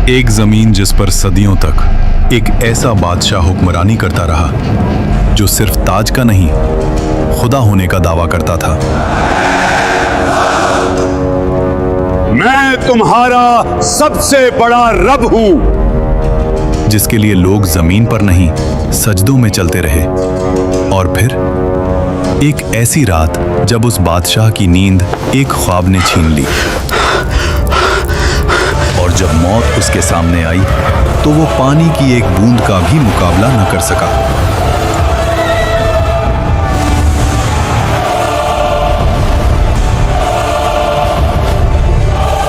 एक जमीन जिस पर सदियों तक एक ऐसा बादशाह हुक्मरानी करता रहा जो सिर्फ ताज का नहीं खुदा होने का दावा करता था। मैं तुम्हारा सबसे बड़ा रब हूं, जिसके लिए लोग जमीन पर नहीं सजदों में चलते रहे। और फिर एक ऐसी रात जब उस बादशाह की नींद एक ख्वाब ने छीन ली, और जब मौत उसके सामने आई तो वो पानी की एक बूंद का भी मुकाबला न कर सका।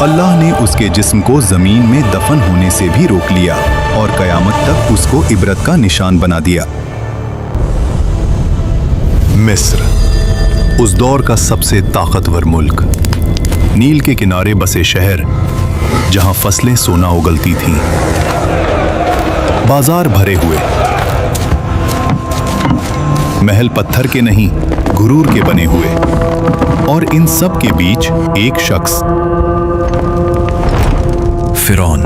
अल्लाह ने उसके जिस्म को जमीन में दफन होने से भी रोक लिया और कयामत तक उसको इबरत का निशान बना दिया। मिस्र, उस दौर का सबसे ताकतवर मुल्क, नील के किनारे बसे शहर जहां फसलें सोना उगलती थीं, बाजार भरे हुए, महल पत्थर के नहीं गुरूर के बने हुए, और इन सब के बीच एक शख्स, फिरौन।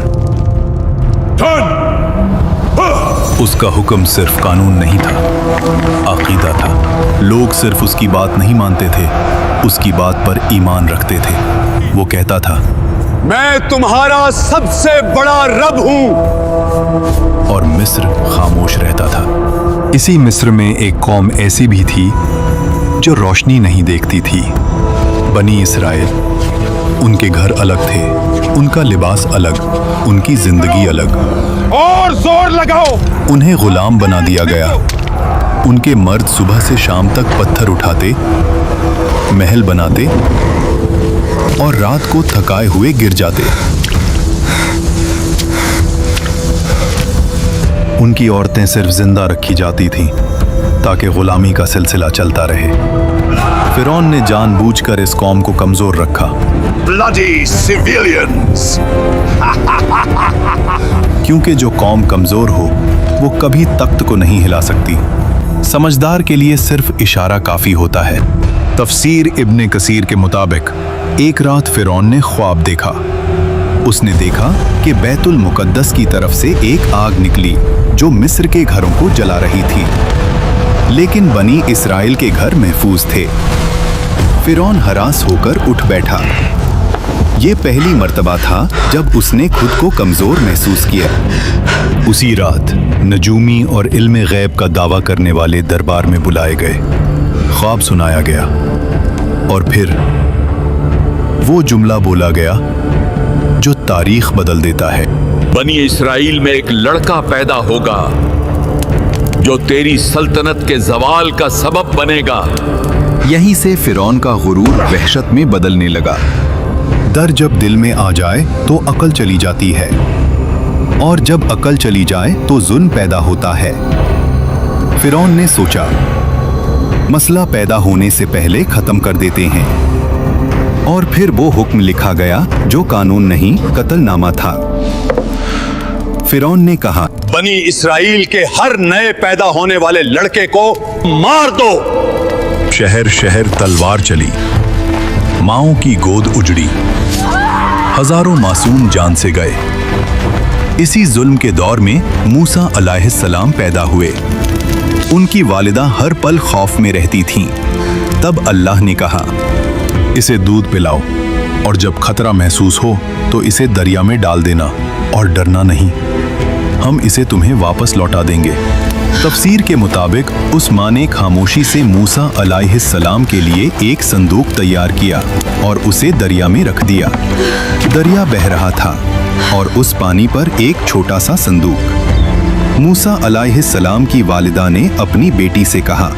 उसका हुक्म सिर्फ कानून नहीं था, अकीदा था। लोग सिर्फ उसकी बात नहीं मानते थे, उसकी बात पर ईमान रखते थे। वो कहता था, मैं तुम्हारा सबसे बड़ा रब हूं। और मिस्र खामोश रहता था। इसी मिस्र में एक कौम ऐसी भी थी जो रोशनी नहीं देखती थी, बनी इसराइल। उनके घर अलग थे, उनका लिबास अलग, उनकी जिंदगी अलग। और जोर लगाओ। उन्हें गुलाम बना दिया गया। उनके मर्द सुबह से शाम तक पत्थर उठाते, महल बनाते और रात को थकाए हुए गिर जाते। उनकी औरतें सिर्फ जिंदा रखी जाती थीं ताकि गुलामी का सिलसिला चलता रहे। फिरौन ने जानबूझकर इस कौम को कमजोर रखा। Bloody civilians. क्योंकि जो कौम कमजोर हो वो कभी तख्त को नहीं हिला सकती। समझदार के लिए सिर्फ इशारा काफी होता है। तफसीर इब्ने कसीर के मुताबिक एक रात फिरौन ने ख्वाब देखा। उसने देखा कि बैतुल मुकद्दस की तरफ से एक आग निकली जो मिस्र के घरों को जला रही थी, लेकिन बनी इसराइल के घर महफूज थे। फिरौन हरास होकर उठ बैठा। ये पहली मर्तबा था जब उसने खुद को कमजोर महसूस किया। उसी रात नजूमी और इल्मे गैब का दावा करने वाले दरबार में बुलाए गए। ख्वाब सुनाया गया और फिर वो जुमला बोला गया जो तारीख बदल देता है। बनी इस्राइल में एक लड़का पैदा होगा जो तेरी सल्तनत के जवाल का सबब बनेगा। यहीं से फिरौन का गुरूर वहशत में बदलने लगा। डर जब दिल में आ जाए तो अकल चली जाती है, और जब अकल चली जाए तो जुल्म पैदा होता है। फिरौन ने सोचा, मसला पैदा होने से पहले खत्म कर देते हैं। और फिर वो हुक्म लिखा गया जो कानून नहीं कत्लनामा था। फिरौन ने कहा, बनी इसराइल के हर नए पैदा होने वाले लड़के को मार दो। शहर शहर तलवार चली, माओं की गोद उजड़ी, हजारों मासूम जान से गए। इसी जुल्म के दौर में मूसा अलैहिस्सलाम पैदा हुए। उनकी वालिदा हर पल खौफ में रहती थीं। तब अल्लाह ने कहा, इसे दूध पिलाओ, और जब खतरा महसूस हो तो इसे दरिया में डाल देना, और डरना नहीं, हम इसे तुम्हें वापस लौटा देंगे। तफसीर के मुताबिक उस माँ ने खामोशी से मूसा अलैहिस्सलाम के लिए एक संदूक तैयार किया और उसे दरिया में रख दिया। दरिया बह रहा था और उस पानी पर एक छोटा सा संदूक। मूसा अलैहिस्सलाम की वालिदा ने अपनी बेटी से कहा,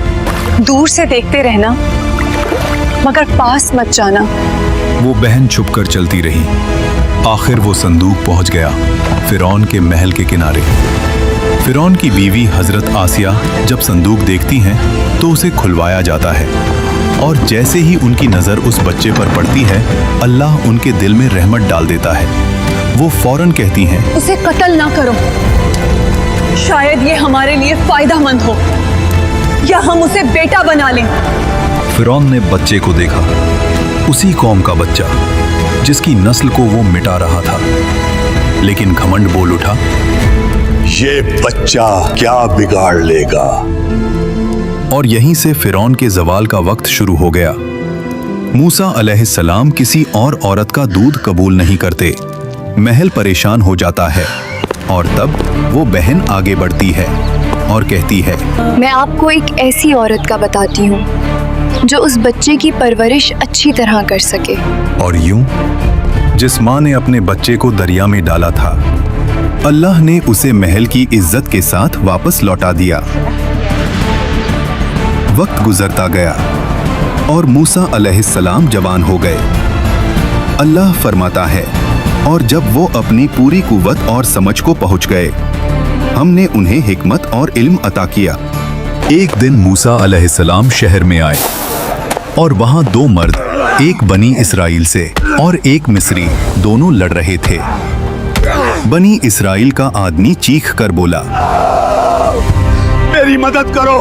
दूर से देखते रहना मगर पास मत जाना। वो बहन छुपकर चलती रही। आखिर वो संदूक पहुंच गया फिरौन के महल के किनारे। फिरौन की बीवी हजरत आसिया जब संदूक देखती हैं तो उसे खुलवाया जाता है, और जैसे ही उनकी नजर उस बच्चे पर पड़ती है, अल्लाह उनके दिल में रहमत डाल देता है। वो फौरन कहती हैं, इसे कत्ल ना करो, शायद ये हमारे लिए फायदेमंद हो, या हम उसे बेटा बना लें। फिरौन ने बच्चे को देखा, उसी कौम का बच्चा जिसकी नस्ल को वो मिटा रहा था। लेकिन घमंड बोल उठा, ये बच्चा क्या बिगाड़ लेगा। और यहीं से फिरौन के जवाल का वक्त शुरू हो गया। मूसा अलैहिस्सलाम किसी और औरत का दूध कबूल नहीं करते। महल परेशान हो जाता है और तब वो बहन आगे बढ़ती है और कहती है, मैं आपको एक ऐसी औरत का बताती हूँ जो उस बच्चे की परवरिश अच्छी तरह कर सके। और यूं जिस माँ ने अपने बच्चे को दरिया में डाला था, अल्लाह ने उसे महल की इज्जत के साथ वापस लौटा दिया। वक्त गुजरता गया और मूसा अलैहिस्सलाम जवान हो गए। अल्लाह फरमाता है, और जब वो अपनी पूरी कुव्वत और समझ को पहुंच गए, हमने उन्हें हिकमत और इल्म अता किया। एक दिन मूसा अलैहिस्सलाम शहर में आए और वहां दो मर्द, एक बनी इसराइल से और एक मिस्री, दोनों लड़ रहे थे। बनी इसराइल का आदमी चीख कर बोला, मेरी मदद करो।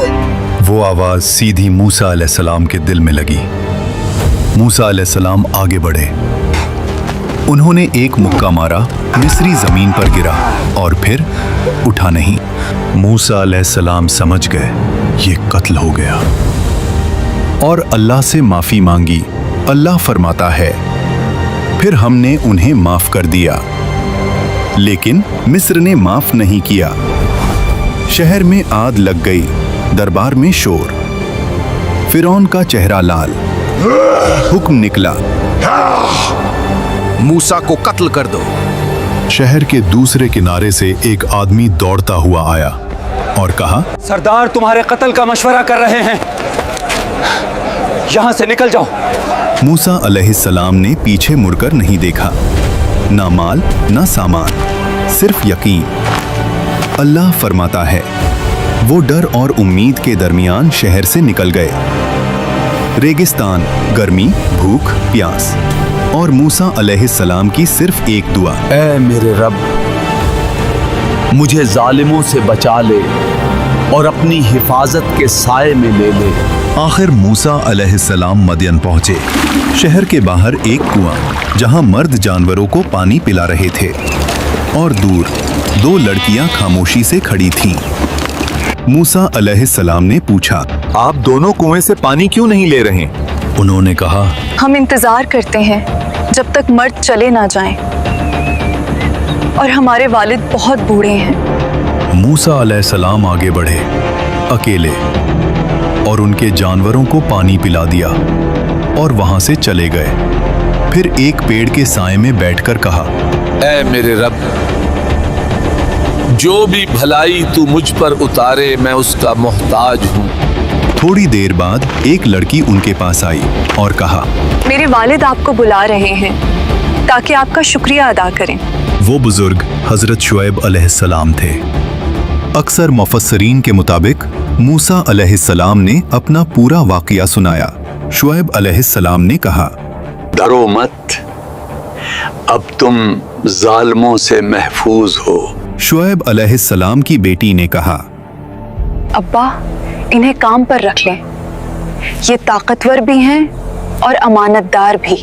वो आवाज सीधी मूसा अलैहिस्सलाम के दिल में लगी। मूसा अलैहिस्सलाम आगे बढ़े। उन्होंने एक मुक्का मारा, मिस्री जमीन पर गिरा और फिर उठा नहीं। मूसा अलैहिस्सलाम समझ गए ये कत्ल हो गया और अल्लाह से माफी मांगी। अल्लाह फरमाता है, फिर हमने उन्हें माफ कर दिया, लेकिन मिस्र ने माफ नहीं किया। शहर में आग लग गई, दरबार में शोर। फिरौन का चेहरा लाल। हुक्म निकला, मूसा को कत्ल कर दो। शहर के दूसरे किनारे से एक आदमी दौड़ता हुआ आया और कहा, सरदार तुम्हारे कत्ल का मशवरा कर रहे हैं, यहां से निकल जाओ। मूसा अलैहिस्सलाम ने पीछे मुड़कर नहीं देखा, ना माल ना सामान, सिर्फ यकीन। अल्लाह फरमाता है, वो डर और उम्मीद के दरमियान शहर से निकल गए। रेगिस्तान, गर्मी, भूख, प्यास और मूसा अलैहिस्सलाम की सिर्फ एक दुआ, ऐ मेरे रब, मुझे जालिमों से बचा ले और अपनी हिफाजत के साए में ले ले। आखिर मूसा अलैहिस्सलाम मदयन पहुंचे। शहर के बाहर एक कुआं, जहां मर्द जानवरों को पानी पिला रहे थे, और दूर दो लड़कियां खामोशी से खड़ी थीं। मूसा अलैहिस्सलाम ने पूछा, आप दोनों कुएं से पानी क्यों नहीं ले रहे? उन्होंने कहा, हम इंतजार करते हैं जब तक मर्द चले ना जाएं, और हमारे वालिद बहुत बूढ़े हैं। मूसा अलैहिस्सलाम आगे बढ़े अकेले और उनके जानवरों को पानी पिला दिया और वहां से चले गए। फिर एक पेड़ के साए में बैठकर कहा, ऐ मेरे रब, जो भी भलाई तू मुझ पर उतारे मैं उसका मोहताज हूँ। थोड़ी देर बाद एक लड़की उनके पास आई और कहा, मेरे वालिद आपको बुला रहे हैं ताकि आपका शुक्रिया अदा करें। वो बुजुर्ग हजरत शुएब अलैहिस्सलाम थे। अक्सर मुफस्सरीन के मुताबिक मूसा अलैहिस्सलाम ने अपना पूरा वाक़या सुनाया। शुएब अलैहिस्सलाम ने कहा, डरो मत, अब तुम जालिमों से महफूज हो। शुएब अलैहिस्सलाम की बेटी ने कहा, अब्बा, इन्हें काम पर रख लें, ये ताकतवर भी हैं और अमानतदार भी।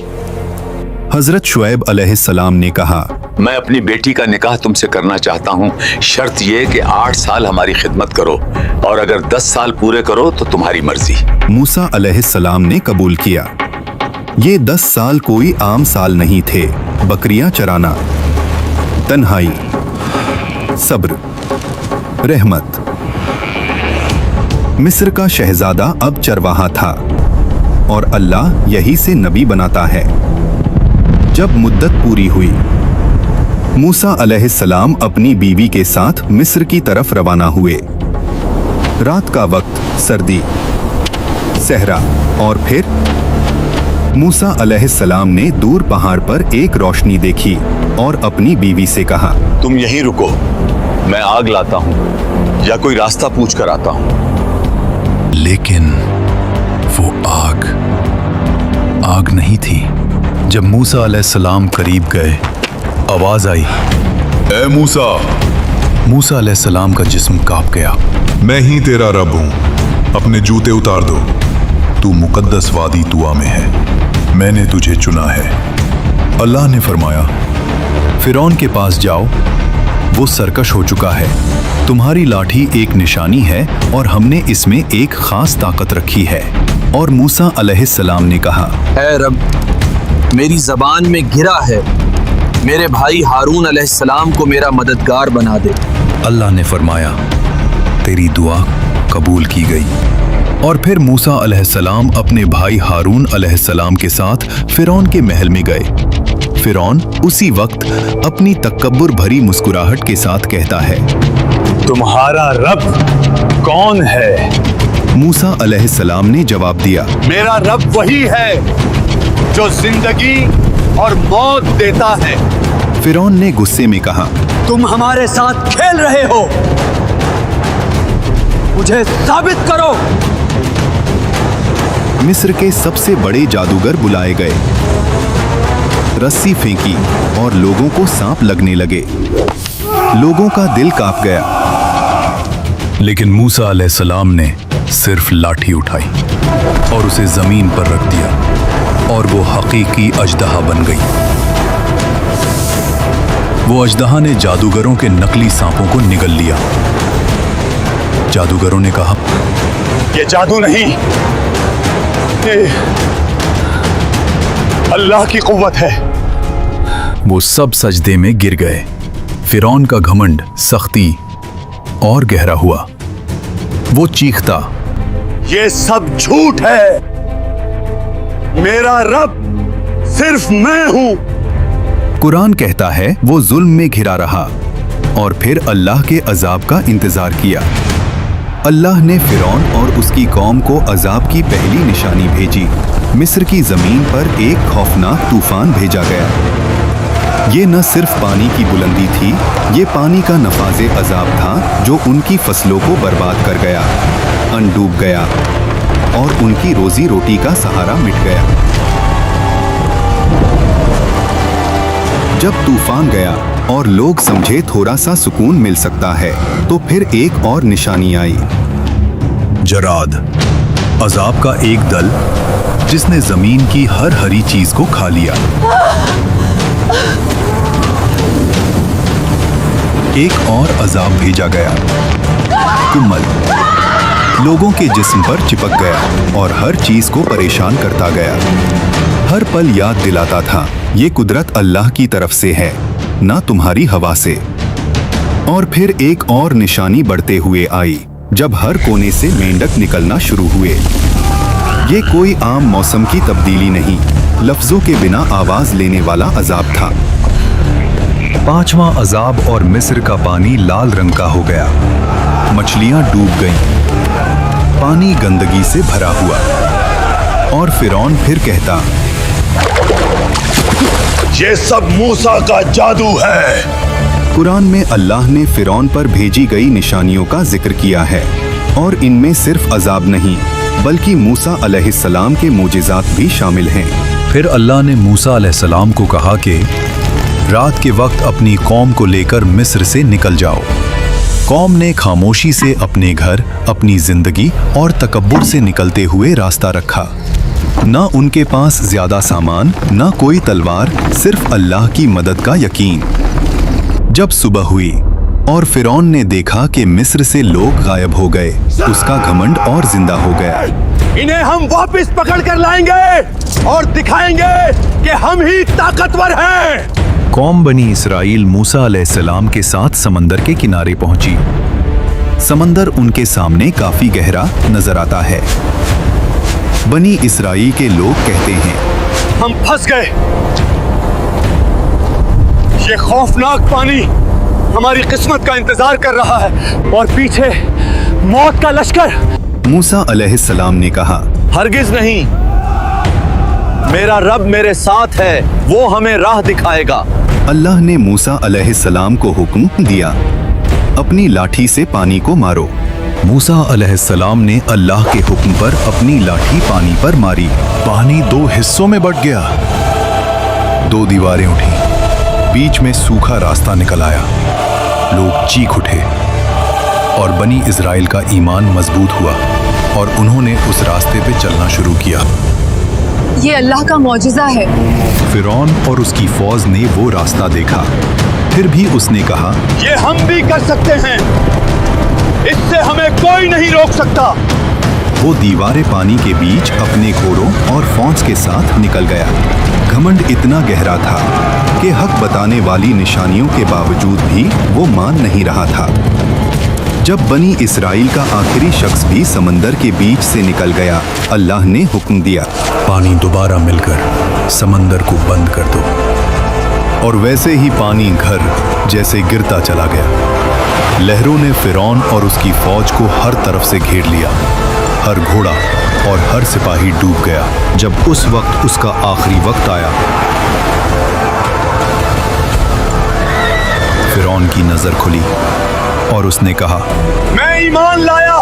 हजरत शुएब अलैहिस्सलाम ने कहा, मैं अपनी बेटी का निकाह तुमसे करना चाहता हूँ, शर्त ये कि 8 साल हमारी खिदमत करो, और अगर 10 साल पूरे करो तो तुम्हारी मर्जी। मूसा अलैहिस्सलाम ने कबूल किया। ये 10 साल कोई आम साल नहीं थे। बकरियां चराना, तन्हाई, सब्र, रहमत। मिस्र का शहजादा अब चरवाहा था और अल्लाह यही से नबी बनाता है। जब मुद्दत पूरी हुई, मूसा अलैहिस्सलाम अपनी बीवी के साथ मिस्र की तरफ रवाना हुए। रात का वक्त, सर्दी, सहरा, और फिर मूसा अलैहिस्सलाम ने दूर पहाड़ पर एक रोशनी देखी और अपनी बीवी से कहा, तुम यहीं रुको, मैं आग लाता हूँ या कोई रास्ता पूछ कर आता हूँ। लेकिन वो आग नहीं थी। जब मूसा अलैहिस्सलाम करीब गए, आवाज आई, ए मूसा। मूसा अलैहिस्सलाम का जिस्म कांप गया। मैं ही तेरा रब हूं, अपने जूते उतार दो। तू मुकद्दस वादी तुआ में है, मैंने तुझे चुना है। अल्लाह ने फरमाया, फिरौन के पास जाओ, वो सरकश हो चुका है। तुम्हारी लाठी एक निशानी है और हमने इसमें एक खास ताकत रखी है। और मूसा अलैहिस्सलाम ने कहा, ऐ रब, मेरी जबान में गिरा है, मेरे भाई हारून अलैहिस्सलाम को मेरा मददगार बना दे। अल्लाह ने फरमाया, तेरी दुआ कबूल की गई। और फिर मूसा अलैहिस्सलाम अपने भाई हारून अलैहिस्सलाम के साथ फिरौन के महल में गए। फिरौन उसी वक्त अपनी तकब्बुर भरी मुस्कुराहट के साथ कहता है, तुम्हारा रब कौन है? मूसा अलैहिस्सलाम ने जवाब दिया, मेरा रब वही है जो जिंदगी और मौत देता है। फिरौन ने गुस्से में कहा, तुम हमारे साथ खेल रहे हो, मुझे साबित करो। मिस्र के सबसे बड़े जादूगर बुलाए गए। रस्सी फेंकी और लोगों को सांप लगने लगे। लोगों का दिल कांप गया। लेकिन मूसा अलैहिस्सलाम ने सिर्फ लाठी उठाई और उसे जमीन पर रख दिया और वो हकीकी अजदहा बन गई। वो अजदहा ने जादूगरों के नकली सांपों को निगल लिया। जादूगरों ने कहा, ये जादू नहीं, ये अल्लाह की कुव्वत है। वो सब सजदे में गिर गए। फिरौन का घमंड सख्ती और गहरा हुआ। वो चीखता, ये सब झूठ है, मेरा रब सिर्फ मैं हूं। कुरान कहता है वो जुल्म में घिरा रहा और फिर अल्लाह के अजाब का इंतजार किया। अल्लाह ने फिरौन और उसकी कौम को अजाब की पहली निशानी भेजी। मिस्र की जमीन पर एक खौफनाक तूफान भेजा गया। ये न सिर्फ पानी की बुलंदी थी, ये पानी का नफाजे अजाब था जो उनकी फसलों को बर्बाद कर गया, डूब गया और उनकी रोजी रोटी का सहारा मिट गया। जब तूफान गया और लोग समझे थोड़ा सा सुकून मिल सकता है, तो फिर एक और निशानी आई। जराद, अजाब का एक दल जिसने जमीन की हर हरी चीज को खा लिया। एक और अजाब भेजा गया, कुम्मल, लोगों के जिस्म पर चिपक गया और हर चीज को परेशान करता गया। हर पल याद दिलाता था, ये कुदरत अल्लाह की तरफ से है, ना तुम्हारी हवा से। और फिर एक और निशानी बढ़ते हुए आई, जब हर कोने से मेंढक निकलना शुरू हुए। ये कोई आम मौसम की तब्दीली नहीं, लफ्जों के बिना आवाज लेने वाला अजाब था। पांचवां अजाब और मिस्र का पानी लाल रंग का हो गया। मछलियां डूब गईं, पानी गंदगी से भरा हुआ। और फिरौन फिर कहता, ये सब मूसा का जादू है। कुरान में अल्लाह ने फिरौन पर भेजी गई निशानियों का जिक्र किया है और इनमें सिर्फ अजाब नहीं बल्कि मूसा अलैहिस्सलाम के मोजिज़ात भी शामिल हैं। फिर अल्लाह ने मूसा अलैहिस्सलाम को कहा कि रात के वक्त अपनी कौम को लेकर मिस्र से निकल जाओ। कौम ने खामोशी से अपने घर, अपनी जिंदगी और तकब्बुर से निकलते हुए रास्ता रखा। ना उनके पास ज्यादा सामान, ना कोई तलवार, सिर्फ अल्लाह की मदद का यकीन। जब सुबह हुई और फिरौन ने देखा कि मिस्र से लोग गायब हो गए, उसका घमंड और जिंदा हो गया। इन्हें हम वापस पकड़ कर लाएंगे और दिखाएंगे कि हम ही ताकतवर हैं। कौम बनी इसराइल मूसा अलैहिस्सलाम के साथ समंदर के किनारे पहुंची। समंदर उनके सामने काफी गहरा नजर आता है। बनी इसराइल के लोग कहते हैं, हम फंस गए। ये खौफनाक पानी हमारी किस्मत का इंतजार कर रहा है और पीछे मौत का लश्कर। मूसा अलैहिस्सलाम ने कहा, हरगिज नहीं, मेरा रब मेरे साथ है, वो हमें राह दिखाएगा। अल्लाह ने मूसा अलैहिस्सलाम को हुक्म दिया, अपनी लाठी से पानी को मारो। मूसा अलैहिस्सलाम ने अल्लाह के हुक्म पर अपनी लाठी पानी पर मारी। पानी दो हिस्सों में बंट गया। दो दीवारें उठी, बीच में सूखा रास्ता निकल आया। लोग चीख उठे और बनी इजराइल का ईमान मजबूत हुआ और उन्होंने उस रास्ते पे चलना शुरू किया। ये अल्लाह का मौजिज़ा है। फिरौन और उसकी फौज ने वो रास्ता देखा। फिर भी उसने कहा, ये हम भी कर सकते हैं, इससे हमें कोई नहीं रोक सकता। वो दीवारे पानी के बीच अपने घोड़ों और फौज के साथ निकल गया। घमंड इतना गहरा था कि हक बताने वाली निशानियों के बावजूद भी वो मान नहीं रहा था। जब बनी इसराइल का आखिरी शख्स भी समंदर के बीच से निकल गया, अल्लाह ने हुक्म दिया, पानी दोबारा मिलकर समंदर को बंद कर दो। और वैसे ही पानी घर जैसे गिरता चला गया। लहरों ने फिरौन और उसकी फौज को हर तरफ से घेर लिया। हर घोड़ा और हर सिपाही डूब गया। जब उस वक्त उसका आखिरी वक्त आया, फिरौन की नजर खुली और उसने कहा, मैं ईमान लाया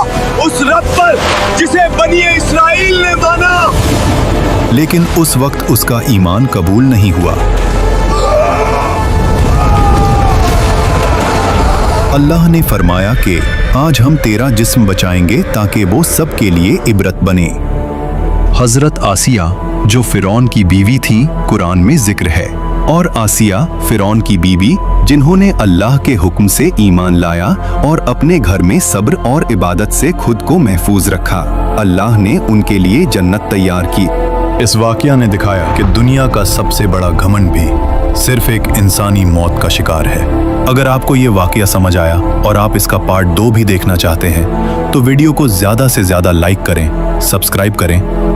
उस रब पर जिसे बनी इस्राइल ने माना। लेकिन उस वक्त उसका ईमान कबूल नहीं हुआ। अल्लाह ने फरमाया कि आज हम तेरा जिस्म बचाएंगे ताकि वो सबके लिए इबरत बने। हजरत आसिया जो फिरौन की बीवी थी, कुरान में जिक्र है। और आसिया फिरौन की बीवी जिन्होंने अल्लाह के हुक्म से ईमान लाया और अपने घर में सब्र और इबादत से खुद को महफूज रखा, अल्लाह ने उनके लिए जन्नत तैयार की। इस वाकया ने दिखाया कि दुनिया का सबसे बड़ा घमंड भी सिर्फ एक इंसानी मौत का शिकार है। अगर आपको ये वाकया समझ आया और आप इसका पार्ट 2 भी देखना चाहते हैं तो वीडियो को ज़्यादा से ज़्यादा लाइक करें, सब्सक्राइब करें